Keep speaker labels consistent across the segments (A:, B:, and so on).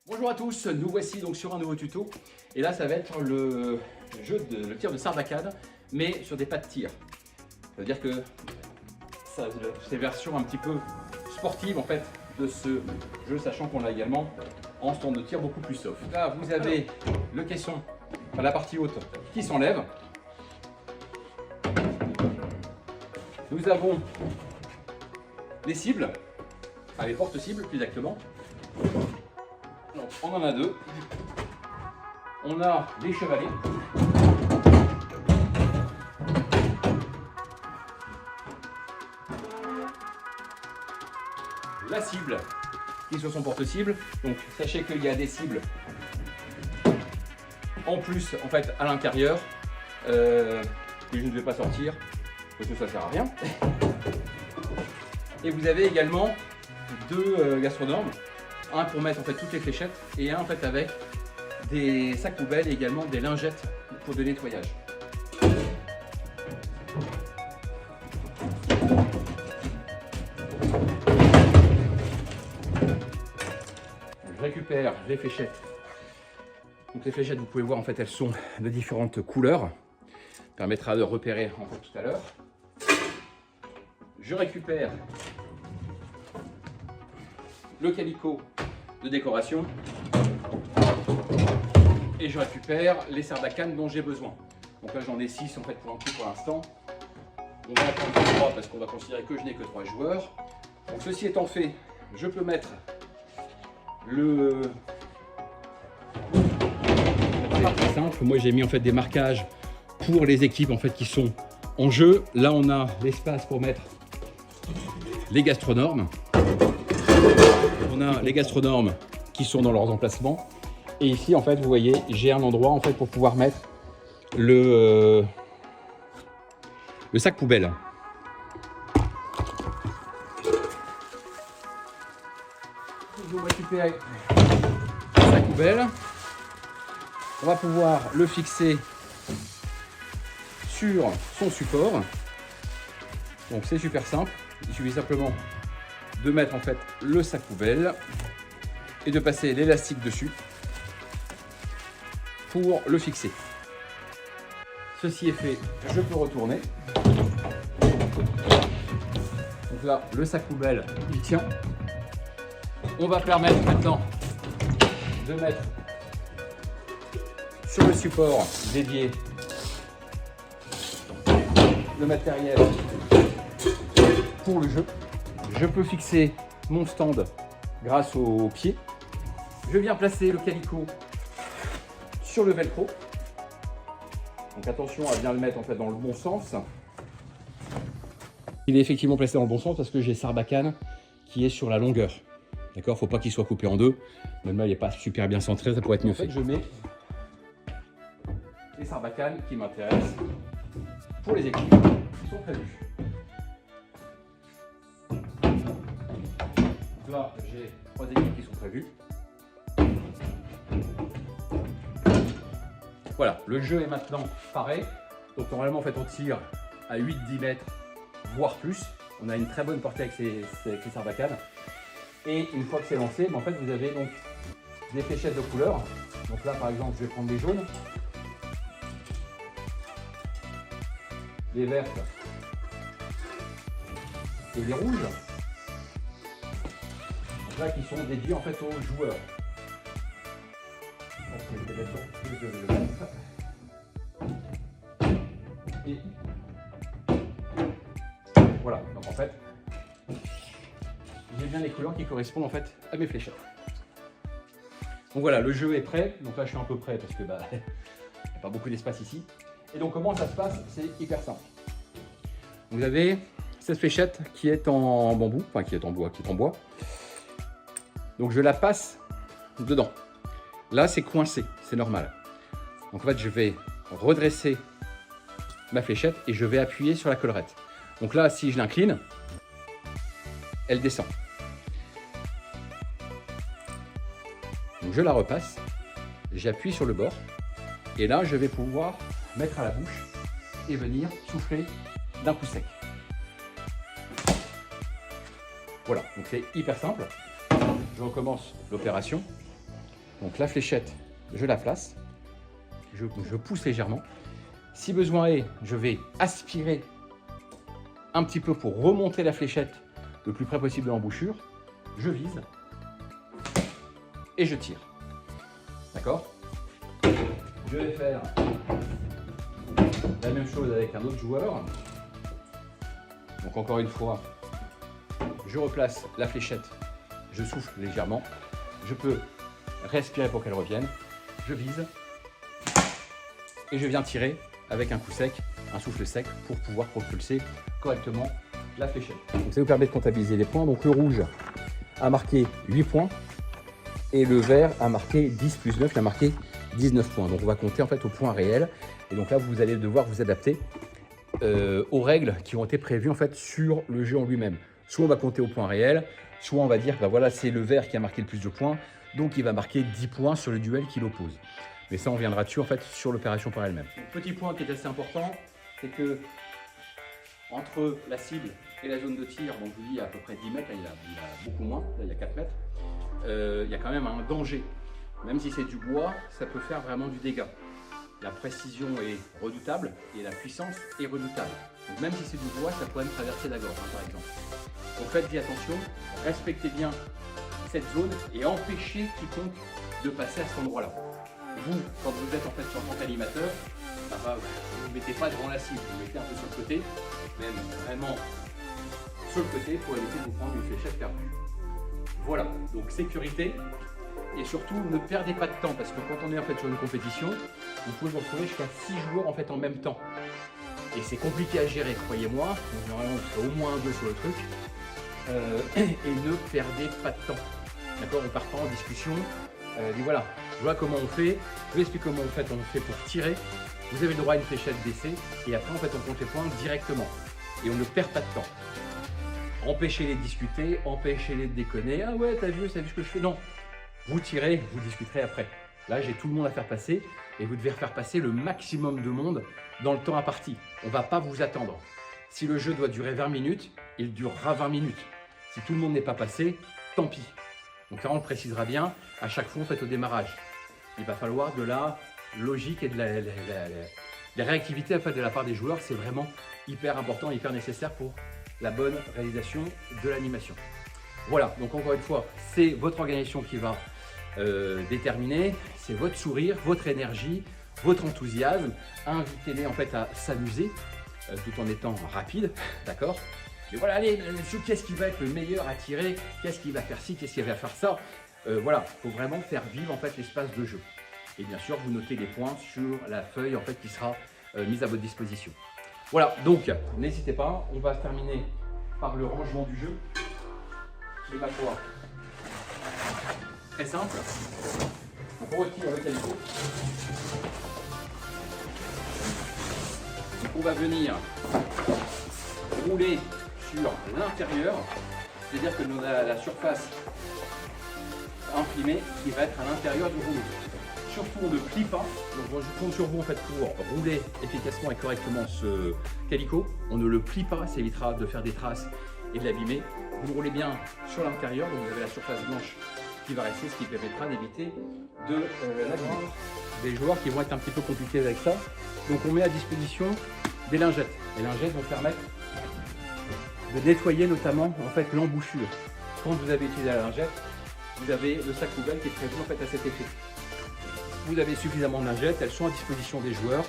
A: Bonjour à tous, nous voici donc sur un nouveau tuto et là ça va être le tir de sarbacane mais sur des pas de tir. Ça veut dire que c'est version un petit peu sportive en fait de ce jeu, sachant qu'on l'a également en stand de tir beaucoup plus soft. Là vous avez le caisson, enfin, la partie haute qui s'enlève. Nous avons les cibles, enfin les porte-cibles plus exactement. Donc, on en a deux. On a les chevalets. La cible qui sur son porte-cible. Donc sachez qu'il y a des cibles en plus en fait à l'intérieur que je ne vais pas sortir parce que ça sert à rien. Et vous avez également deux gastronormes. Un pour mettre en fait toutes les fléchettes et un en fait avec des sacs poubelles et également des lingettes pour de nettoyage. Je récupère les fléchettes. Donc les fléchettes, vous pouvez voir en fait elles sont de différentes couleurs. Ça permettra de repérer en fait tout à l'heure. Je récupère le calicot de décoration et je récupère les sarbacanes dont j'ai besoin. Donc là j'en ai 6 en fait pour l'instant. On va en prendre 3 parce qu'on va considérer que je n'ai que 3 joueurs. Donc ceci étant fait, je peux mettre le... C'est simple, moi j'ai mis en fait des marquages pour les équipes en fait qui sont en jeu. Là on a l'espace pour mettre les gastronormes. On a les gastronormes qui sont dans leurs emplacements. Et ici, en fait, vous voyez, j'ai un endroit en fait pour pouvoir mettre le sac poubelle. Je vais récupérer le sac poubelle. On va pouvoir le fixer sur son support. Donc c'est super simple. Il suffit simplement de mettre en fait le sac poubelle et de passer l'élastique dessus pour le fixer. Ceci est fait, je peux retourner. Donc là, le sac poubelle, il tient. On va permettre maintenant de mettre sur le support dédié le matériel pour le jeu. Je peux fixer mon stand grâce au pied. Je viens placer le calicot sur le velcro. Donc attention à bien le mettre en fait dans le bon sens. Il est effectivement placé dans le bon sens parce que j'ai sarbacane qui est sur la longueur. D'accord, faut pas qu'il soit coupé en deux. Même là, il n'est pas super bien centré, ça pourrait être mieux fait. Je mets les sarbacanes qui m'intéressent pour les équipes qui sont prévues. Là, j'ai 3 équipes qui sont prévues. Voilà, le jeu est maintenant paré. Donc normalement, en fait, on tire à 8-10 mètres, voire plus. On a une très bonne portée avec ces sarbacanes. Et une fois que c'est lancé, en fait, vous avez donc des fléchettes de couleur. Donc là, par exemple, je vais prendre les jaunes, les vertes et les rouges. Là qui sont dédiés en fait aux joueurs. Et voilà, donc en fait, j'ai bien les couleurs qui correspondent en fait à mes fléchettes. Donc voilà, le jeu est prêt. Donc là, je suis un peu prêt parce que il n'y a pas beaucoup d'espace ici. Et donc comment ça se passe? C'est hyper simple. Vous avez cette fléchette qui est en bambou, enfin qui est en bois, Donc je la passe dedans. Là, c'est coincé, c'est normal. Donc en fait, je vais redresser ma fléchette et je vais appuyer sur la collerette. Donc là, si je l'incline, elle descend. Donc je la repasse, j'appuie sur le bord et là, je vais pouvoir mettre à la bouche et venir souffler d'un coup sec. Voilà, donc c'est hyper simple. Je recommence l'opération. Donc la fléchette, je la place, je pousse légèrement. Si besoin est, je vais aspirer un petit peu pour remonter la fléchette le plus près possible de l'embouchure. Je vise et je tire. D'accord? Je vais faire la même chose avec un autre joueur. Donc encore une fois, je replace la fléchette, je souffle légèrement, je peux respirer pour qu'elle revienne, je vise et je viens tirer avec un coup sec, un souffle sec pour pouvoir propulser correctement la fléchette. Donc ça vous permet de comptabiliser les points. Donc le rouge a marqué 8 points et le vert a marqué 10 plus 9, il a marqué 19 points. Donc on va compter en fait au point réel. Et donc là, vous allez devoir vous adapter aux règles qui ont été prévues en fait sur le jeu en lui-même. Soit on va compter au point réel, soit on va dire bah voilà, c'est le vert qui a marqué le plus de points, donc il va marquer 10 points sur le duel qui l'oppose. Mais ça, on reviendra dessus en fait sur l'opération par elle-même. Petit point qui est assez important, c'est que entre la cible et la zone de tir, donc je vous dis à peu près 10 mètres, là, il a beaucoup moins, là il y a 4 mètres, il y a quand même un danger. Même si c'est du bois, ça peut faire vraiment du dégât. La précision est redoutable et la puissance est redoutable. Donc même si c'est du bois, ça pourrait me traverser la gorge, par exemple. Donc faites-y attention, respectez bien cette zone et empêchez quiconque de passer à cet endroit-là. Vous, quand vous êtes en fait sur un animateur, vous ne mettez pas devant la cible, vous mettez un peu sur le côté, même vraiment sur le côté pour éviter de vous prendre une fléchette perdue. Voilà, donc sécurité. Et surtout, ne perdez pas de temps parce que quand on est en fait sur une compétition, vous pouvez vous retrouver jusqu'à 6 joueurs en fait en même temps. Et c'est compliqué à gérer, croyez-moi. Normalement, vous ferez au moins un 2 sur le truc. Et ne perdez pas de temps. D'accord? On part pas en discussion. Et voilà, voilà comment on fait. Je vous explique comment on fait pour tirer. Vous avez le droit à une fléchette d'essai. Et après, en fait, on compte les points directement. Et on ne perd pas de temps. Empêchez-les de discuter, empêchez-les de déconner. Ah ouais, t'as vu ce que je fais? Non. Vous tirez, vous discuterez après. Là, j'ai tout le monde à faire passer et vous devez faire passer le maximum de monde dans le temps imparti. On ne va pas vous attendre. Si le jeu doit durer 20 minutes, il durera 20 minutes. Si tout le monde n'est pas passé, tant pis. Donc là, on le précisera bien à chaque fois en fait, au démarrage. Il va falloir de la logique et de la réactivité en fait, de la part des joueurs. C'est vraiment hyper important, hyper nécessaire pour la bonne réalisation de l'animation. Voilà, donc encore une fois, c'est votre organisation qui va déterminer, c'est votre sourire, votre énergie, votre enthousiasme. Invitez-les en fait à s'amuser tout en étant rapide, d'accord? Et voilà, allez, monsieur, qu'est-ce qui va être le meilleur à tirer? Qu'est-ce qui va faire ci? Qu'est-ce qui va faire ça? Voilà, il faut vraiment faire vivre en fait l'espace de jeu. Et bien sûr, vous notez les points sur la feuille en fait qui sera mise à votre disposition. Voilà, donc n'hésitez pas, on va terminer par le rangement du jeu. Qui va quoi? Très simple. On retire le calico. On va venir rouler sur l'intérieur, c'est-à-dire que nous avons la surface imprimée qui va être à l'intérieur du rouleau. Surtout, on ne plie pas. Donc, je compte sur vous en fait pour rouler efficacement et correctement ce calico. On ne le plie pas, ça évitera de faire des traces et de l'abîmer. Vous le roulez bien sur l'intérieur, donc vous avez la surface blanche qui va rester, ce qui permettra d'éviter de l'abîmer. Des joueurs qui vont être un petit peu compliqués avec ça. Donc on met à disposition des lingettes. Les lingettes vont permettre de nettoyer notamment en fait l'embouchure. Quand vous avez utilisé la lingette, vous avez le sac poubelle qui est prévu en fait à cet effet. Vous avez suffisamment de lingettes, elles sont à disposition des joueurs.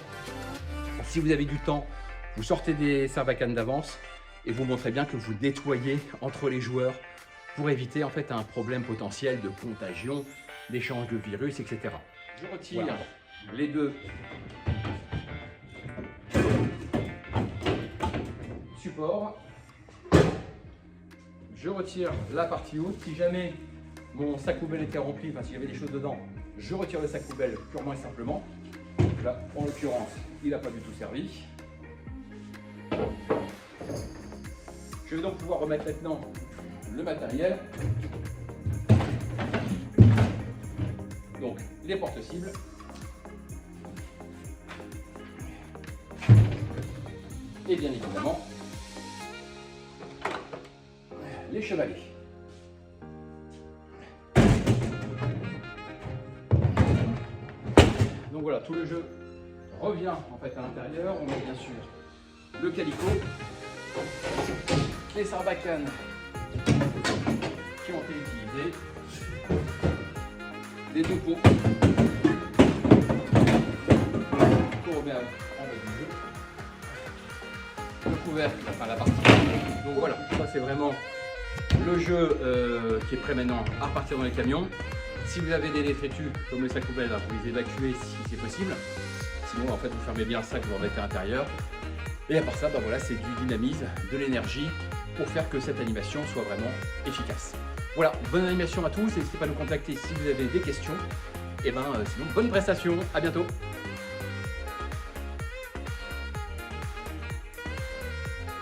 A: Si vous avez du temps, vous sortez des sarbacanes d'avance et vous montrez bien que vous nettoyez entre les joueurs pour éviter en fait un problème potentiel de contagion, d'échange de virus, etc. Je retire les deux supports. Je retire la partie haute. Si jamais mon sac poubelle était rempli, enfin s'il y avait des choses dedans, je retire le sac poubelle purement et simplement. Là, en l'occurrence, il n'a pas du tout servi. Je vais donc pouvoir remettre maintenant le matériel. Donc, les porte-cibles. Et bien évidemment, les chevalets. Donc voilà, tout le jeu revient en fait à l'intérieur. On met bien sûr le calicot, les sarbacanes qui ont été utilisées, les deux pots qu'on remet en bas du jeu, le couvercle, enfin la partie. Donc voilà, ça c'est vraiment le jeu qui est prêt maintenant à repartir dans les camions. Si vous avez des détritus comme le sac poubelle, vous les évacuez si c'est possible. Sinon, en fait, vous fermez bien le sac, vous le remettez à l'intérieur. Et à part ça, voilà, c'est du dynamisme, de l'énergie pour faire que cette animation soit vraiment efficace. Voilà, bonne animation à tous. N'hésitez pas à nous contacter si vous avez des questions. Et sinon, bonne prestation. À bientôt.